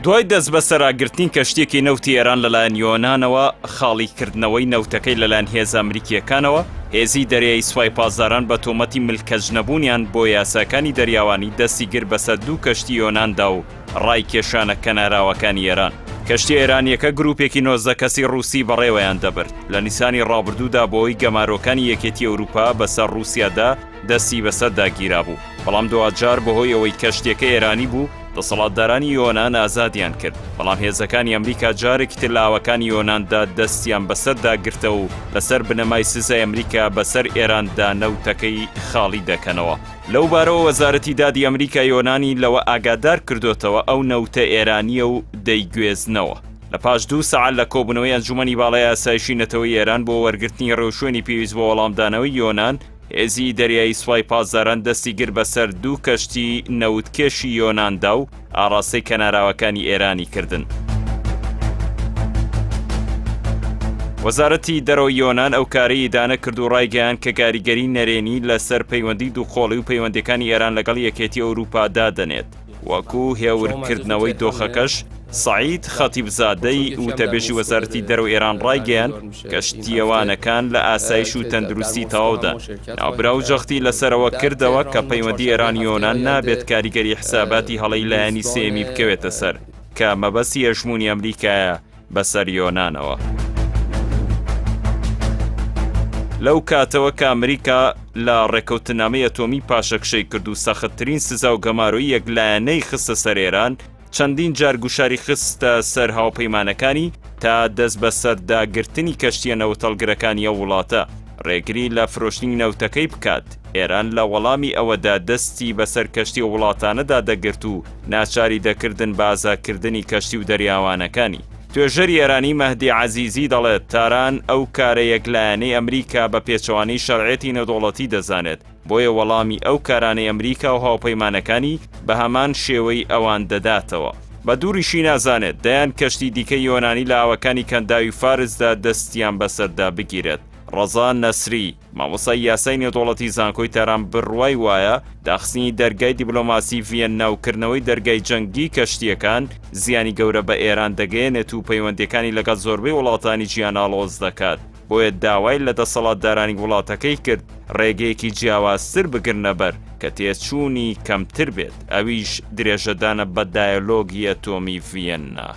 دوای دەست بە سەراگرتنی کەشتێکی نەوتی ئێران لەلایەن یۆنانەوە خاڵیکردنەوەی نەوتەکەی لەلایەن هێزە ئەمریکیەکانەوە، هێزی دەریای سوپای پازداران بە تۆمەتی ملکەج نەبوونیان بۆ یاساکانی دەریاوانی دەستی گر بەسەر 2 کەشتی یۆناندا و ڕای کێشانە کەناراوەکانی ئێران. کەشتی ئێرانیەکە گروپێکی 19 کەسی ڕووسی بەڕێوەیان دەبرد لە نیسانی ڕابردوودا بۆی گەمارۆکانی یەکێتی ئەوروپا بەسەر ڕووسیادا دەستی بەسەردا گیرا بوو. بەڵام دوجار بەهۆی ئەوەی کەشتێکە ئێرانی بوو دەسەڵاتدارانی یۆنان ئازادیان کرد، بەڵام هێزەکانی ئەمریکا جارێکی تر لە ئاوەکانی یۆناندا دەستیان بەسەردا گرتە و لەسەر بنەمای سزای ئەمریکا بەسەر ئێراندا نەوتەکەی خاڵی دەکەنەوە. لەو بارەوە وەزارەتی دادی ئەمریکا یۆنانی لەوە ئاگادار کردوتەوە ئەو نەوتە ئێرانیە و دەیگوێزنەوە. لە پاش 2 سەعات لە کۆبوونەوەی ئەنجومەنی باڵای ئاسایشی نەتەوەی ئێران بۆ وەرگرتنی ڕێوشوێنی پێویست بۆ وەڵامدانەوەی یۆنان، هێزی دەریای سوپای پازداران دەستی گر بەسەر 2 کەشتی نەوتکێشی یۆناندا و ئاڕاستەی کەناراوەکانی ئێرانی کردن. وەزارەتی دەرەوەی یۆنان ئەو کارەی دانە کرد و ڕایگەیان کە کاریگەری نەرێنی لەسەر پەیوەندی دووقۆڵی و پەیوەندەکانی ئێران لەگەڵ یەکێتی ئەوروپا دادەنێت. وەکو هێورکردنەوەی دۆخەکەش سعید خەتیبزادەی وتەبێژی وەزارەتی دەرەوەی ئێران ڕایگەیان کەشتیەوانەکان لە ئاسایش و تەندروستی تەواودا. ناوبرا و جەختی لەسەرەوە کردەوە کە پەیوەندی ئێران یۆنان نابێت کاریگەری حساباتی هەڵەی لایەنی سێمی بکەوێتە سەر، کە مەبەستی هەژموونی ئەمریکایە بەسەر یۆنانەوە. لەو کاتەوە کە ئەمریکا لە ڕێکەوتنامەی ئەتۆمی پاشەکشەی کرد و سەختترین سزا و گەمارۆیی یەکلایەنەی خستە سەر ئێران، چەندین جار گوشاری خستە سەر هاوپەیمانەکانی تا دەست بە سەرداگرتنی کەشتیە نەوتەڵگرەکانی ئەو وڵاتە ڕێگری لە فرۆشتنی نەوتەکەی بکات. ئێران لە وەڵامی ئەوەدا دەستی بەسەر کەشتی و وڵاتانەدا دەگرت و ناچاری دەکردن بە ئازادکردنی کەشتی و دەریاوانەکانی. توێژەری ئێرانی مەهدی عەزیزی دەڵێت تاران ئەو کارە یەکلایەنەی ئەمریکا بە پێچەوانەی شەرعێتی نەدوڵەتی دەزانێت، بۆیە وەڵامی ئەو کارانەی ئەمریکا و هاوپەیمانەکانی بە هەمان شێوەی ئەوان دەداتەوە. بە دووریشی نازانێت دەیان کەشتی دیکەی یۆنانی لە ئاوەکانی کەنداوی فارسدا دەستیان بەسەردا بگیرێت. ڕەزا نەسری مامۆستای یاسای نێودوڵەتی زانکۆی تاران بڕوای وایە داخستنی دەرگای دیبلۆماسی ڤێن ناوکردنەوەی دەرگای جەنگی کەشتیەکان زیانی گەورە بە ئێران دەگەێنێت و پەیوەندیەکانی لەگەڵ زۆربەی وڵاتانی جیهان ئاڵۆز دەکات. بۆیە داوای لە دەسەڵاتدارانی وڵاتەکەی کرد ڕێگەیەکی جیاوازتر بگرنە بەر کە تێچوونی کەمتر بێت، ئەویش درێژەدانە بە دایەلۆگی ئەتۆمی ڤێننا.